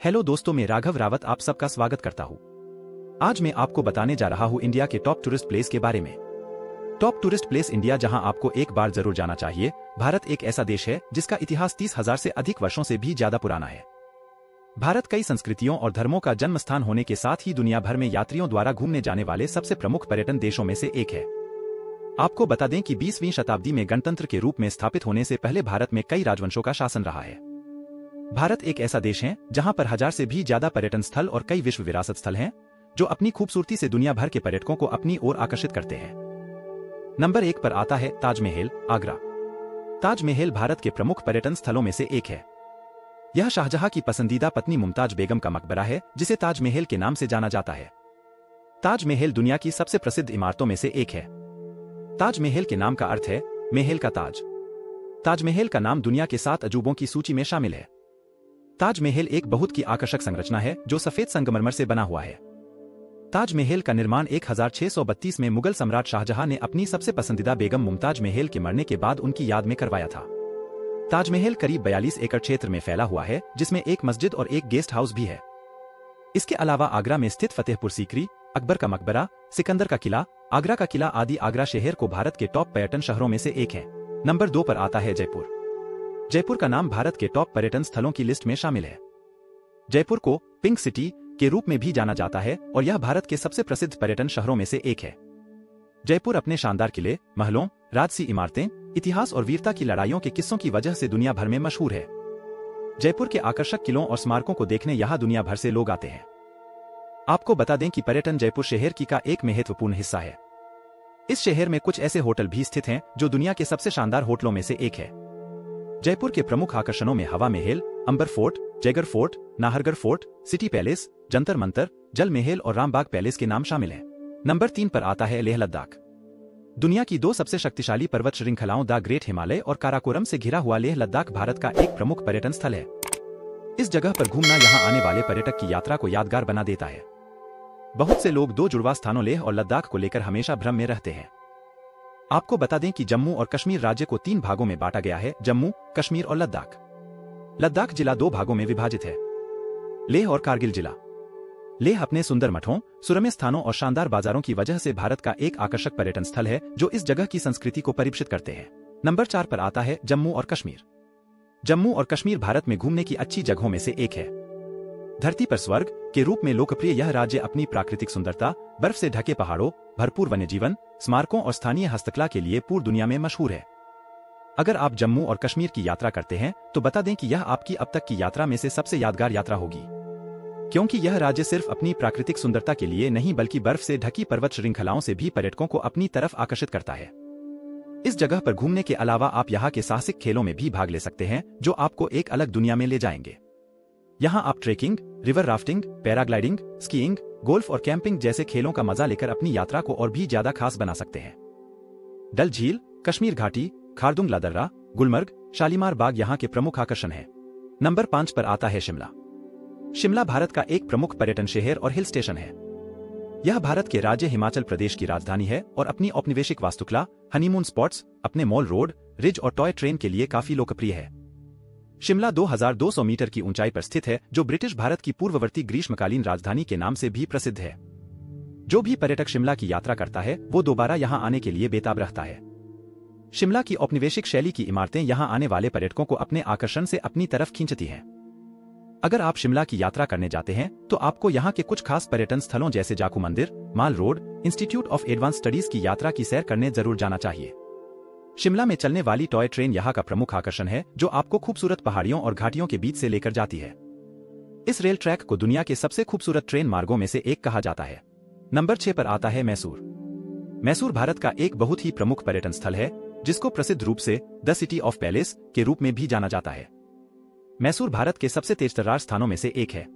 Hello दोस्तों, मैं राघव रावत आप सबका स्वागत करता हूँ। आज मैं आपको बताने जा रहा हूँ इंडिया के टॉप टूरिस्ट प्लेस के बारे में। टॉप टूरिस्ट प्लेस इंडिया, जहां आपको एक बार जरूर जाना चाहिए। भारत एक ऐसा देश है जिसका इतिहास 30,000 से अधिक वर्षों से भी ज्यादा पुराना है। भारत कई संस्कृतियों और धर्मों का जन्म स्थान होने के साथ ही दुनिया भर में यात्रियों द्वारा घूमने जाने वाले सबसे प्रमुख पर्यटन देशों में से एक है। आपको बता दें कि 20वीं शताब्दी में गणतंत्र के रूप में स्थापित होने से पहले भारत में कई राजवंशों का शासन रहा है। भारत एक ऐसा देश है जहां पर 1000 से भी ज्यादा पर्यटन स्थल और कई विश्व विरासत स्थल हैं, जो अपनी खूबसूरती से दुनिया भर के पर्यटकों को अपनी ओर आकर्षित करते हैं। नंबर 1 पर आता है ताजमहल, आगरा। ताजमहल भारत के प्रमुख पर्यटन स्थलों में से एक है। यह शाहजहां की पसंदीदा पत्नी मुमताज बेगम का मकबरा है, जिसे ताजमहल के नाम से जाना जाता है। ताजमहल दुनिया की सबसे प्रसिद्ध इमारतों में से एक है। ताजमहल के नाम का अर्थ है महल का ताज। ताजमहल का नाम दुनिया के 7 अजूबों की सूची में शामिल है। ताजमहल एक बहुत की आकर्षक संरचना है जो सफेद संगमरमर से बना हुआ है। ताजमहल का निर्माण 1632 में मुगल सम्राट शाहजहां ने अपनी सबसे पसंदीदा बेगम मुमताज महल के मरने के बाद उनकी याद में करवाया था। ताजमहल करीब 42 एकड़ क्षेत्र में फैला हुआ है, जिसमें एक मस्जिद और एक गेस्ट हाउस भी है। इसके अलावा आगरा में स्थित फतेहपुर सीकरी, अकबर का मकबरा, सिकंदर का किला, आगरा का किला आदि आगरा शहर को भारत के टॉप पर्यटन शहरों में से एक है। नंबर 2 पर आता है जयपुर। जयपुर का नाम भारत के टॉप पर्यटन स्थलों की लिस्ट में शामिल है। जयपुर को पिंक सिटी के रूप में भी जाना जाता है और यह भारत के सबसे प्रसिद्ध पर्यटन शहरों में से एक है। जयपुर अपने शानदार किले, महलों, राजसी इमारतें, इतिहास और वीरता की लड़ाइयों के किस्सों की वजह से दुनिया भर में मशहूर है। जयपुर के आकर्षक किलों और स्मारकों को देखने यहाँ दुनिया भर से लोग आते हैं। आपको बता दें कि पर्यटन जयपुर शहर की का एक महत्वपूर्ण हिस्सा है। इस शहर में कुछ ऐसे होटल भी स्थित हैं जो दुनिया के सबसे शानदार होटलों में से एक है। जयपुर के प्रमुख आकर्षणों में Hawa Mahal, Amber Fort, Jaigarh Fort, Nahargarh Fort, City Palace, Jantar Mantar, Jal Mahal और रामबाग पैलेस के नाम शामिल हैं। नंबर 3 पर आता है लेह लद्दाख। दुनिया की 2 सबसे शक्तिशाली पर्वत श्रृंखलाओं द ग्रेट हिमालय और काराकोरम से घिरा हुआ लेह लद्दाख भारत का एक प्रमुख पर्यटन स्थल है। इस जगह पर घूमना यहाँ आने वाले पर्यटक की यात्रा को यादगार बना देता है। बहुत से लोग 2 जुड़वा स्थानों लेह और लद्दाख को लेकर हमेशा भ्रम में रहते हैं। आपको बता दें कि जम्मू और कश्मीर राज्य को 3 भागों में बांटा गया है, जम्मू, कश्मीर और लद्दाख। लद्दाख जिला 2 भागों में विभाजित है, लेह और कारगिल जिला। लेह अपने सुंदर मठों, सुरम्य स्थानों और शानदार बाजारों की वजह से भारत का एक आकर्षक पर्यटन स्थल है, जो इस जगह की संस्कृति को परिभाषित करते हैं। नंबर 4 पर आता है जम्मू और कश्मीर। जम्मू और कश्मीर भारत में घूमने की अच्छी जगहों में से एक है। धरती पर स्वर्ग के रूप में लोकप्रिय यह राज्य अपनी प्राकृतिक सुंदरता, बर्फ से ढके पहाड़ों, भरपूर वन्यजीवन, स्मारकों और स्थानीय हस्तकला के लिए पूरी दुनिया में मशहूर है। अगर आप जम्मू और कश्मीर की यात्रा करते हैं तो बता दें कि यह आपकी अब तक की यात्रा में से सबसे यादगार यात्रा होगी, क्योंकि यह राज्य सिर्फ अपनी प्राकृतिक सुंदरता के लिए नहीं बल्कि बर्फ से ढकी पर्वत श्रृंखलाओं से भी पर्यटकों को अपनी तरफ आकर्षित करता है। इस जगह पर घूमने के अलावा आप यहाँ के साहसिक खेलों में भी भाग ले सकते हैं, जो आपको एक अलग दुनिया में ले जाएंगे। यहाँ आप trekking, river rafting, paragliding, skiing, golf और कैंपिंग जैसे खेलों का मजा लेकर अपनी यात्रा को और भी ज्यादा खास बना सकते हैं। डल झील, कश्मीर घाटी, खारदुंग दर्रा, गुलमर्ग, शालीमार बाग यहाँ के प्रमुख आकर्षण हैं। नंबर 5 पर आता है शिमला। शिमला भारत का एक प्रमुख पर्यटन शहर और हिल स्टेशन है। यह भारत के राज्य हिमाचल प्रदेश की राजधानी है और अपनी औपनिवेशिक वास्तुकला, हनीमून स्पॉट्स, अपने मॉल रोड, रिज और टॉय ट्रेन के लिए काफी लोकप्रिय है। शिमला 2200 मीटर की ऊंचाई पर स्थित है, जो ब्रिटिश भारत की पूर्ववर्ती ग्रीष्मकालीन राजधानी के नाम से भी प्रसिद्ध है। जो भी पर्यटक शिमला की यात्रा करता है वो दोबारा यहां आने के लिए बेताब रहता है। शिमला की औपनिवेशिक शैली की इमारतें यहां आने वाले पर्यटकों को अपने आकर्षण से अपनी तरफ खींचती हैं। अगर आप शिमला की यात्रा करने जाते हैं तो आपको यहां के कुछ खास पर्यटन स्थलों जैसे जाकू मंदिर, Mall Road, Institute of Advance Studies की यात्रा की सैर करने जरूर जाना चाहिए। शिमला में चलने वाली टॉय ट्रेन यहाँ का प्रमुख आकर्षण है, जो आपको खूबसूरत पहाड़ियों और घाटियों के बीच से लेकर जाती है। इस रेल ट्रैक को दुनिया के सबसे खूबसूरत ट्रेन मार्गों में से एक कहा जाता है। नंबर 6 पर आता है मैसूर। मैसूर भारत का एक बहुत ही प्रमुख पर्यटन स्थल है, जिसको प्रसिद्ध रूप से द सिटी ऑफ पैलेस के रूप में भी जाना जाता है। मैसूर भारत के सबसे तेजतर्रार स्थानों में से एक है।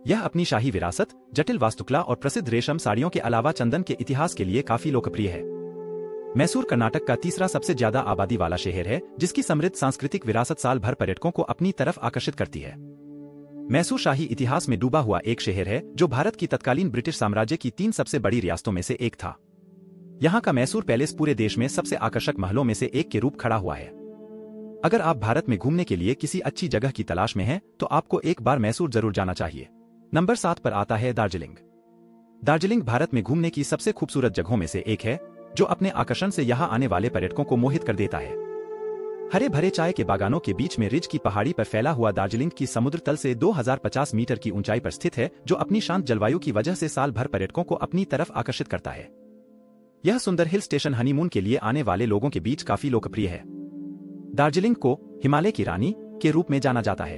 यह अपनी शाही विरासत, जटिल वास्तुकला और प्रसिद्ध रेशम साड़ियों के अलावा चंदन के इतिहास के लिए काफी लोकप्रिय है। मैसूर कर्नाटक का तीसरा सबसे ज्यादा आबादी वाला शहर है, जिसकी समृद्ध सांस्कृतिक विरासत साल भर पर्यटकों को अपनी तरफ आकर्षित करती है। मैसूर शाही इतिहास में डूबा हुआ एक शहर है, जो भारत की तत्कालीन ब्रिटिश साम्राज्य की 3 सबसे बड़ी रियासतों में से एक था। यहाँ का मैसूर पैलेस पूरे देश में सबसे आकर्षक महलों में से एक के रूप खड़ा हुआ है। अगर आप भारत में घूमने के लिए किसी अच्छी जगह की तलाश में हैं, तो आपको एक बार मैसूर जरूर जाना चाहिए। नंबर 7 पर आता है दार्जिलिंग। दार्जिलिंग भारत में घूमने की सबसे खूबसूरत जगहों में से एक है, जो अपने आकर्षण से यहाँ आने वाले पर्यटकों को मोहित कर देता है। हरे भरे चाय के बागानों के बीच में रिज की पहाड़ी पर फैला हुआ दार्जिलिंग की समुद्र तल से 2050 मीटर की ऊंचाई पर स्थित है, जो अपनी शांत जलवायु की वजह से साल भर पर्यटकों को अपनी तरफ आकर्षित करता है। यह सुंदर हिल स्टेशन हनीमून के लिए आने वाले लोगों के बीच काफी लोकप्रिय है। दार्जिलिंग को हिमालय की रानी के रूप में जाना जाता है।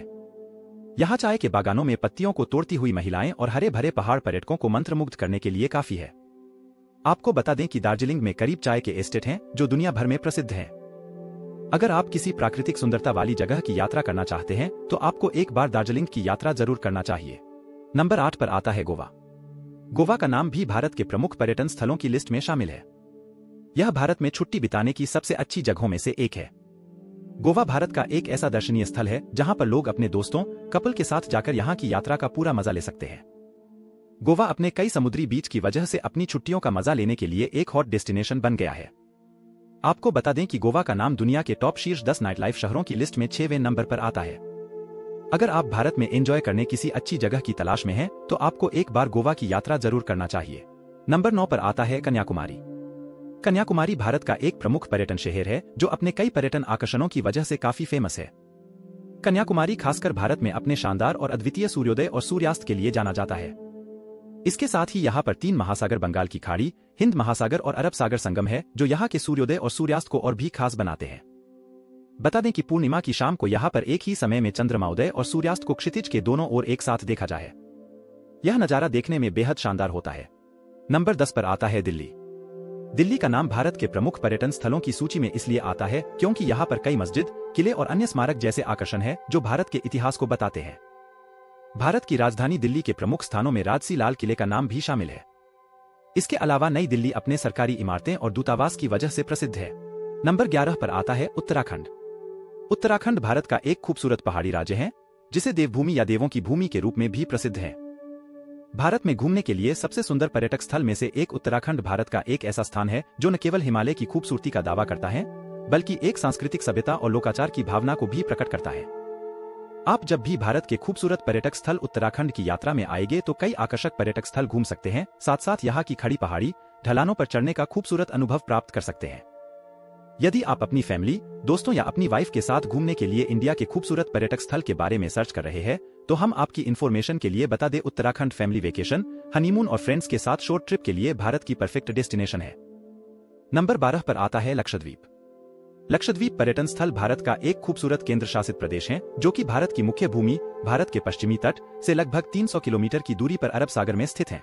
यहाँ चाय के बागानों में पत्तियों को तोड़ती हुई महिलाएं और हरे भरे पहाड़ पर्यटकों को मंत्रमुग्ध करने के लिए काफी है। आपको बता दें कि दार्जिलिंग में करीब चाय के एस्टेट हैं, जो दुनिया भर में प्रसिद्ध हैं। अगर आप किसी प्राकृतिक सुंदरता वाली जगह की यात्रा करना चाहते हैं, तो आपको एक बार दार्जिलिंग की यात्रा जरूर करना चाहिए। नंबर 8 पर आता है गोवा। गोवा का नाम भी भारत के प्रमुख पर्यटन स्थलों की लिस्ट में शामिल है। यह भारत में छुट्टी बिताने की सबसे अच्छी जगहों में से एक है। गोवा भारत का एक ऐसा दर्शनीय स्थल है, जहां पर लोग अपने दोस्तों कपल के साथ जाकर यहां की यात्रा का पूरा मजा ले सकते हैं। गोवा अपने कई समुद्री बीच की वजह से अपनी छुट्टियों का मजा लेने के लिए एक हॉट डेस्टिनेशन बन गया है। आपको बता दें कि गोवा का नाम दुनिया के टॉप शीर्ष 10 नाइट लाइफ शहरों की लिस्ट में 6वें नंबर पर आता है। अगर आप भारत में एंजॉय करने किसी अच्छी जगह की तलाश में हैं, तो आपको एक बार गोवा की यात्रा जरूर करना चाहिए। नंबर 9 पर आता है कन्याकुमारी। कन्याकुमारी भारत का एक प्रमुख पर्यटन शहर है, जो अपने कई पर्यटन आकर्षणों की वजह से काफी फेमस है। कन्याकुमारी खासकर भारत में अपने शानदार और अद्वितीय सूर्योदय और सूर्यास्त के लिए जाना जाता है। इसके साथ ही यहाँ पर 3 महासागर, बंगाल की खाड़ी, हिंद महासागर और अरब सागर संगम है, जो यहाँ के सूर्योदय और सूर्यास्त को और भी खास बनाते हैं। बता दें कि पूर्णिमा की शाम को यहाँ पर एक ही समय में चंद्रमाउदय और सूर्यास्त को क्षितिज के दोनों ओर एक साथ देखा जाए। यह नजारा देखने में बेहद शानदार होता है। नंबर 10 पर आता है दिल्ली। दिल्ली का नाम भारत के प्रमुख पर्यटन स्थलों की सूची में इसलिए आता है क्योंकि यहाँ पर कई मस्जिद, किले और अन्य स्मारक जैसे आकर्षण है, जो भारत के इतिहास को बताते हैं। भारत की राजधानी दिल्ली के प्रमुख स्थानों में राजसी लाल किले का नाम भी शामिल है। इसके अलावा नई दिल्ली अपने सरकारी इमारतें और दूतावास की वजह से प्रसिद्ध है। नंबर 11 पर आता है उत्तराखंड। उत्तराखंड भारत का एक खूबसूरत पहाड़ी राज्य है, जिसे देवभूमि या देवों की भूमि के रूप में भी प्रसिद्ध है। भारत में घूमने के लिए सबसे सुंदर पर्यटक स्थल में से एक उत्तराखंड भारत का एक ऐसा स्थान है, जो न केवल हिमालय की खूबसूरती का दावा करता है, बल्कि एक सांस्कृतिक सभ्यता और लोकाचार की भावना को भी प्रकट करता है। आप जब भी भारत के खूबसूरत पर्यटक स्थल उत्तराखंड की यात्रा में आएंगे, तो कई आकर्षक पर्यटक स्थल घूम सकते हैं, साथ साथ यहाँ की खड़ी पहाड़ी ढलानों पर चढ़ने का खूबसूरत अनुभव प्राप्त कर सकते हैं। यदि आप अपनी फैमिली, दोस्तों या अपनी वाइफ के साथ घूमने के लिए इंडिया के खूबसूरत पर्यटक स्थल के बारे में सर्च कर रहे हैं, तो हम आपकी इन्फॉर्मेशन के लिए बता दें, उत्तराखंड फैमिली वेकेशन, हनीमून और फ्रेंड्स के साथ शॉर्ट ट्रिप के लिए भारत की परफेक्ट डेस्टिनेशन है। नंबर 12 पर आता है लक्षद्वीप। लक्षद्वीप पर्यटन स्थल भारत का एक खूबसूरत केंद्र शासित प्रदेश है, जो कि भारत की मुख्य भूमि भारत के पश्चिमी तट से लगभग 300 किलोमीटर की दूरी पर अरब सागर में स्थित है।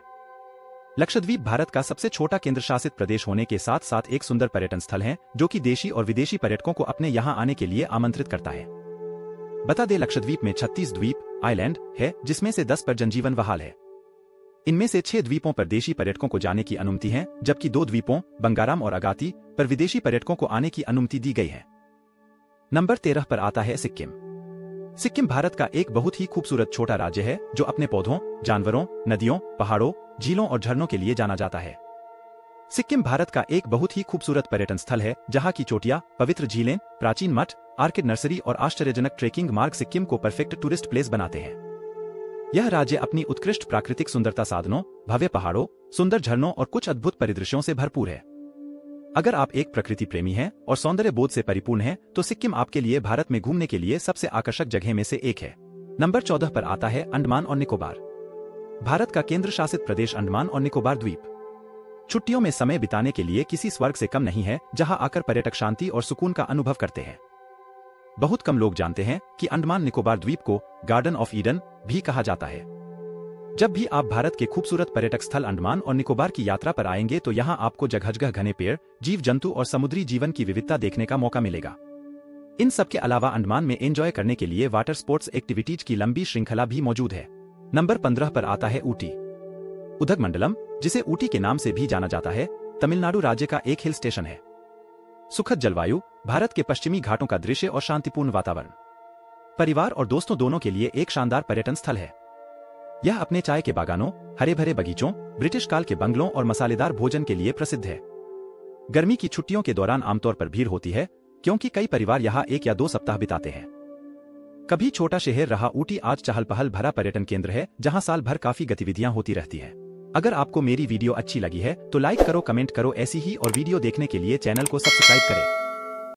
लक्षद्वीप भारत का सबसे छोटा केंद्र शासित प्रदेश होने के साथ साथ एक सुंदर पर्यटन स्थल है, जो कि देशी और विदेशी पर्यटकों को अपने यहाँ आने के लिए आमंत्रित करता है। बता दें, लक्षद्वीप में 36 द्वीप आइलैंड है, जिसमें से 10 पर जनजीवन बहाल है। इनमें से 6 द्वीपों पर देशी पर्यटकों को जाने की अनुमति है, जबकि 2 द्वीपों बंगाराम और अगाती पर विदेशी पर्यटकों को आने की अनुमति दी गई है। नंबर 13 पर आता है सिक्किम। सिक्किम भारत का एक बहुत ही खूबसूरत छोटा राज्य है, जो अपने पौधों, जानवरों, नदियों, पहाड़ों, झीलों और झरनों के लिए जाना जाता है। सिक्किम भारत का एक बहुत ही खूबसूरत पर्यटन स्थल है, जहां की चोटियां, पवित्र झीलें, प्राचीन मठ, आर्किड नर्सरी और आश्चर्यजनक ट्रेकिंग मार्ग सिक्किम को परफेक्ट टूरिस्ट प्लेस बनाते हैं। यह राज्य अपनी उत्कृष्ट प्राकृतिक सुंदरता साधनों, भव्य पहाड़ों, सुंदर झरनों और कुछ अद्भुत परिदृश्यों से भरपूर है। अगर आप एक प्रकृति प्रेमी हैं और सौंदर्य बोध से परिपूर्ण हैं, तो सिक्किम आपके लिए भारत में घूमने के लिए सबसे आकर्षक जगह में से एक है। नंबर 14 पर आता है अंडमान और निकोबार। भारत का केंद्र शासित प्रदेश अंडमान और निकोबार द्वीप छुट्टियों में समय बिताने के लिए किसी स्वर्ग से कम नहीं है, जहां आकर पर्यटक शांति और सुकून का अनुभव करते हैं। बहुत कम लोग जानते हैं कि अंडमान निकोबार द्वीप को गार्डन ऑफ ईडन भी कहा जाता है। जब भी आप भारत के खूबसूरत पर्यटक स्थल अंडमान और निकोबार की यात्रा पर आएंगे, तो यहाँ आपको जगह घने पेड़, जीव जंतु और समुद्री जीवन की विविधता देखने का मौका मिलेगा। इन सब के अलावा अंडमान में एंजॉय करने के लिए वाटर स्पोर्ट्स एक्टिविटीज की लंबी श्रृंखला भी मौजूद है। नंबर 15 पर आता है ऊटी। उदगमंडलम, जिसे ऊटी के नाम से भी जाना जाता है, तमिलनाडु राज्य का एक हिल स्टेशन है। सुखद जलवायु, भारत के पश्चिमी घाटों का दृश्य और शांतिपूर्ण वातावरण परिवार और दोस्तों दोनों के लिए एक शानदार पर्यटन स्थल है। यह अपने चाय के बागानों, हरे भरे बगीचों, ब्रिटिश काल के बंगलों और मसालेदार भोजन के लिए प्रसिद्ध है। गर्मी की छुट्टियों के दौरान आमतौर पर भीड़ होती है, क्योंकि कई परिवार यहाँ 1 या 2 सप्ताह बिताते हैं। कभी छोटा शहर रहा ऊटी आज चहल पहल भरा पर्यटन केंद्र है जहां साल भर काफी गतिविधियां होती रहती है। अगर आपको मेरी वीडियो अच्छी लगी है तो लाइक करो, कमेंट करो। ऐसी ही और वीडियो देखने के लिए चैनल को सब्सक्राइब करें।